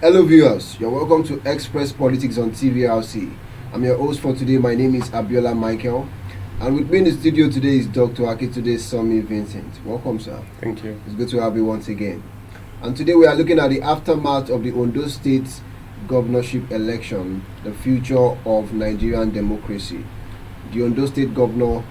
Hello viewers, you're welcome to Express Politics on TVRC. I'm your host for today. My name is Abiola Michael, and with me in the studio today is Dr. Akitude Somi Vincent. Welcome, sir. Thank you. It's good to have you once again. And today we are looking at the aftermath of the Ondo State governorship election, the future of Nigerian democracy. The Ondo State Governor,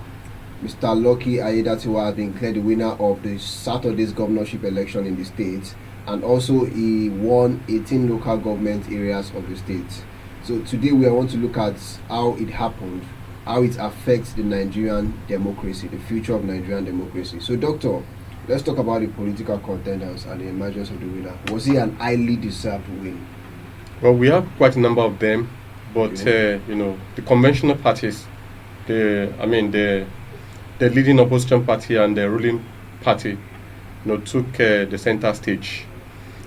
Mr. Lucky Ayedatiwa, has been declared the winner of the Saturday's governorship election in the state, and also he won 18 local government areas of the state. So today we want to look at how it happened, how it affects the Nigerian democracy, the future of Nigerian democracy. So doctor, let's talk about the political contenders and the emergence of the winner. Was he an highly deserved win? Well, we have quite a number of them, but the conventional parties, the leading opposition party and the ruling party, took the center stage,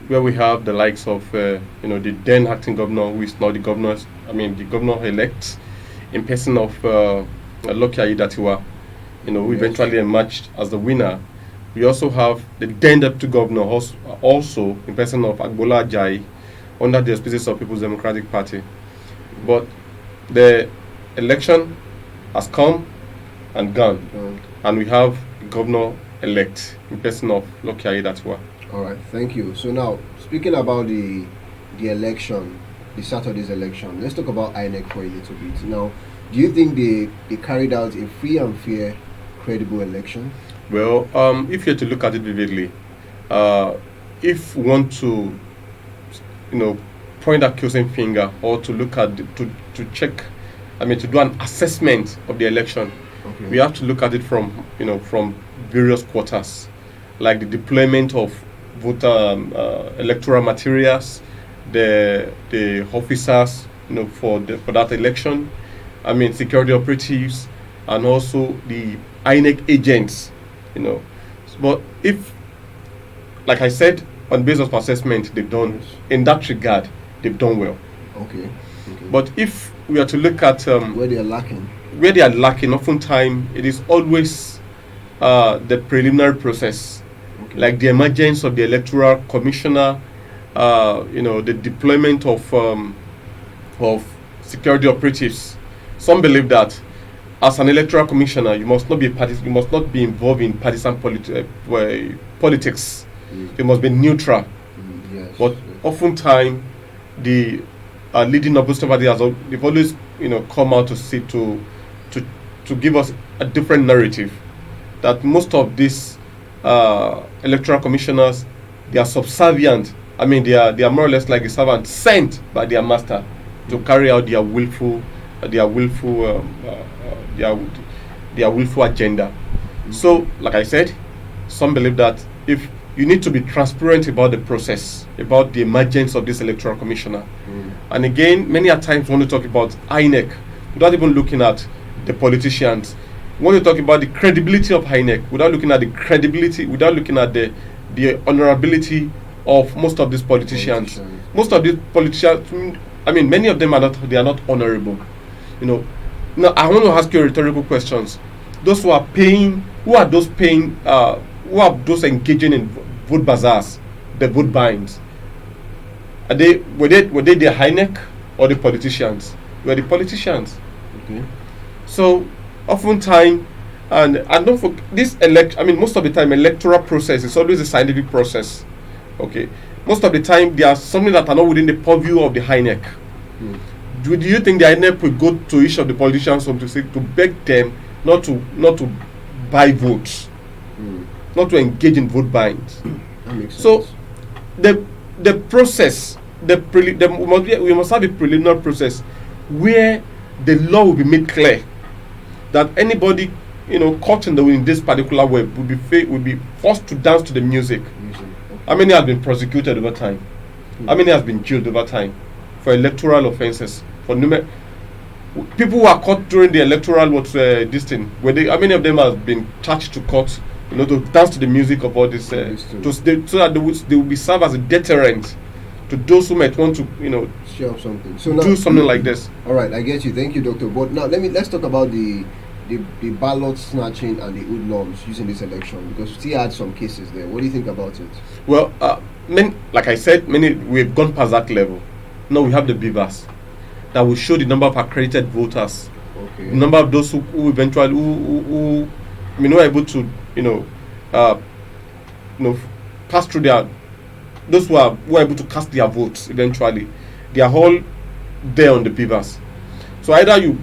where we have the likes of the then acting governor, who is now the governor-elect, in person of Lucky Ayedatiwa, who eventually emerged as the winner. We also have the then deputy governor, also in person of Agbola Ajayi, under the auspices of People's Democratic Party. But the election has come and gone, and we have the governor-elect in person of Lucky Ayedatiwa. All right, thank you. So now, speaking about the election, the Saturday's election, let's talk about INEC for a little bit. Now, do you think they carried out a free and fair, credible election? Well, if you're to look at it vividly, if we want to, point accusing finger, or to look at to check, to do an assessment of the election, we have to look at it from various quarters, like the deployment of voter electoral materials, the officers, for that election, security operatives, and also the INEC agents, But if, like I said, on basis of assessment, they've done, in that regard, they've done well. Okay. But if we are to look at where they are lacking, oftentimes it is always the preliminary process, like the emergence of the electoral commissioner, the deployment of security operatives. Some believe that as an electoral commissioner, you must not be involved in partisan politics. You must be neutral. Yes. But oftentimes, the leading opposition party they've always come out to give us a different narrative, that most of these electoral commissioners, they are subservient. They are more or less like a servant sent by their master to carry out their willful agenda. So, like I said, some believe that if you need to be transparent about the process, about the emergence of this electoral commissioner. And again, many a times when we talk about INEC, without even looking at the politicians, when we talk about the credibility of INEC, without looking at the credibility, without looking at the honorability of most of these politicians. Most of these politicians, many of them are not honorable. Now I want to ask you rhetorical questions. Those who are those engaging in vote bazaars, the vote binds? Were they the INEC or the politicians? Were the politicians? Okay. So oftentimes, and don't forget this most of the time electoral process is always a scientific process. Okay. Most of the time there are something that are not within the purview of the INEC. Do you think the INEC will go to each of the politicians to beg them not to buy votes, not to engage in vote binds? That makes sense. So the process, we must have a preliminary process where the law will be made clear that anybody caught in this particular way would be forced to dance to the music. How many have been prosecuted over time? How many have been jailed over time for electoral offences? For people who are caught during the electoral how many of them have been charged to court, to dance to the music of all this, so that they will be served as a deterrent to those who might want to, share something. Do something like this. All right, I get you. Thank you, Doctor. But now let's talk about the ballot snatching and the hoodlums using this election, because we still had some cases there. What do you think about it? Well, like I said, we've gone past that level. Now we have the beavers that will show the number of accredited voters, Okay. the number of those who eventually who were able to pass through those who are able to cast their votes eventually. They are all there on the beavers. So either you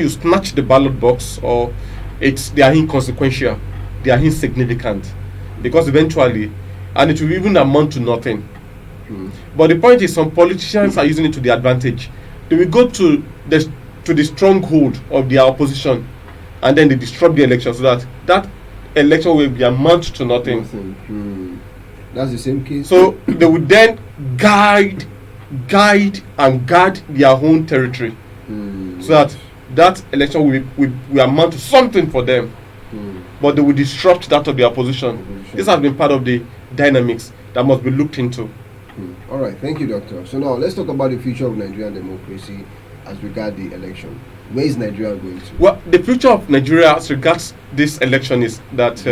snatch the ballot box, or they are inconsequential, they are insignificant, because eventually, and it will even amount to nothing. But the point is, some politicians are using it to their advantage. They will go to the stronghold of their opposition, and then they disrupt the election, so that election will be amount to nothing. That's the same case. So they would then guide and guard their own territory, so that election will amount to something for them. But they will disrupt that of the opposition. This has been part of the dynamics that must be looked into. All right, thank you, Doctor. So now let's talk about the future of Nigerian democracy as regards the election. Where is Nigeria going to? Well, the future of Nigeria as regards this election is that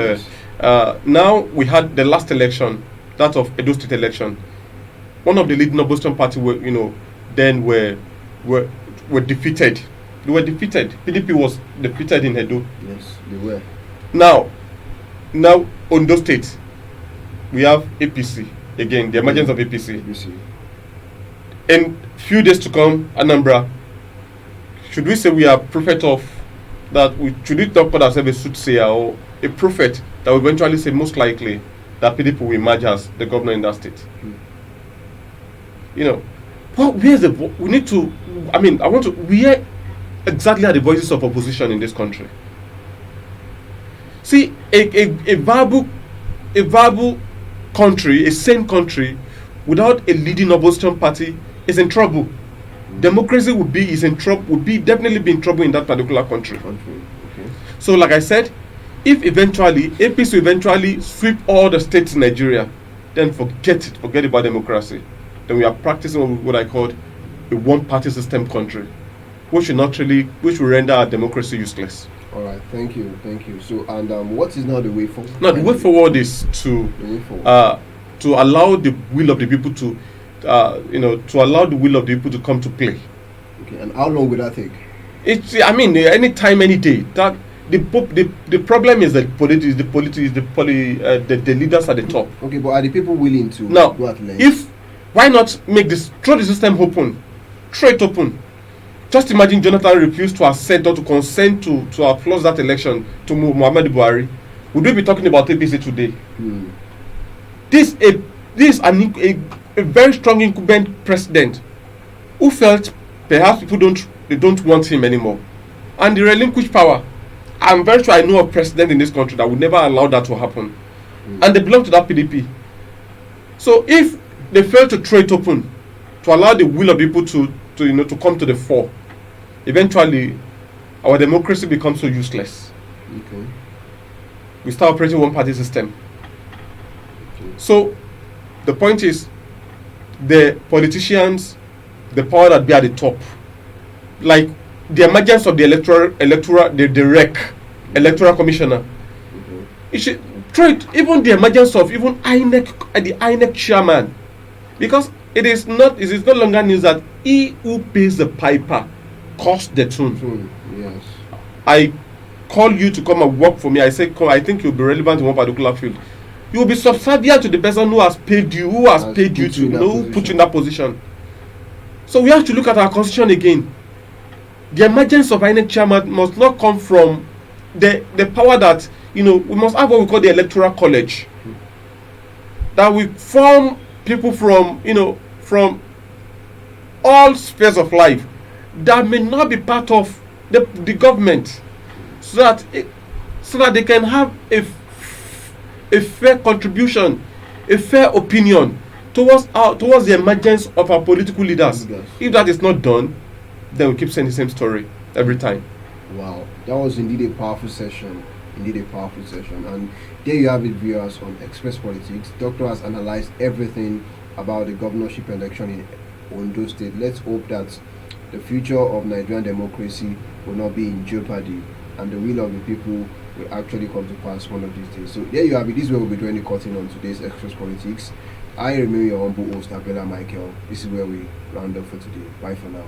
now we had the last election, that of Edo State election. One of the leading opposition party were defeated. They were defeated. PDP was defeated in Edo. Yes, they were. Now Ondo State, we have APC again. The emergence of APC. In few days to come, Anambra. Should we say we are prophet of that? Should we talk about ourselves a soothsayer or a prophet that will eventually say most likely that PDP will emerge as the governor in that state? Well, we need to. I want to. Where exactly are the voices of opposition in this country? See, a viable country, a sane country, without a leading opposition party is in trouble. Democracy would definitely be in trouble in that particular country. Okay. So, like I said, if eventually APC eventually sweep all the states in Nigeria, then forget about democracy. Then we are practicing what I call a one-party system country, which will render our democracy useless. All right, thank you. So, and what is now the way forward? Now, the way forward is to allow the will of the people to come to play. Okay, and how long will that take? Any time, any day. That the problem is that the leaders at the top. Okay, but are the people willing to now? Go at length? Why not throw the system open, straight open? Just imagine Jonathan refused to assent or to consent to applause that election to Muhammadu Buhari. Would we be talking about APC today? This is a very strong incumbent president who felt perhaps people don't want him anymore, and the relinquished power. I'm very sure I know a president in this country that would never allow that to happen, and they belong to that PDP. So if they fail to throw it open, to allow the will of people to come to the fore, eventually our democracy becomes so useless. Okay. We start operating one party system. Okay. So the point is, the politicians, the power that be at the top, like the emergence of the electoral commissioner, it should try it, even the emergence of even the INEC chairman, because it is no longer news that he who pays the piper costs the tune. Yes. I call you to come and work for me. I say, come, I think you'll be relevant in one particular field. You will be subservient to the person who has paid you, who put you in that position. So we have to look at our constitution again. The emergence of INEC chairman must not come from the power that, we must have what we call the electoral college. That we form people from all spheres of life that may not be part of the government, so that they can have a fair contribution, a fair opinion towards the emergence of our political leaders. Yes. If that is not done, then we keep saying the same story every time. Wow, that was indeed a powerful session. And there you have it, viewers, on Express Politics. Doctor has analyzed everything about the governorship election in Ondo State. Let's hope that the future of Nigerian democracy will not be in jeopardy, and the will of the people will actually come to pass one of these days. So there you have it. This is where we'll be doing the cutting on today's Express Politics. I remain your humble host, Abella Michael. This is where we round up for today. Bye for now.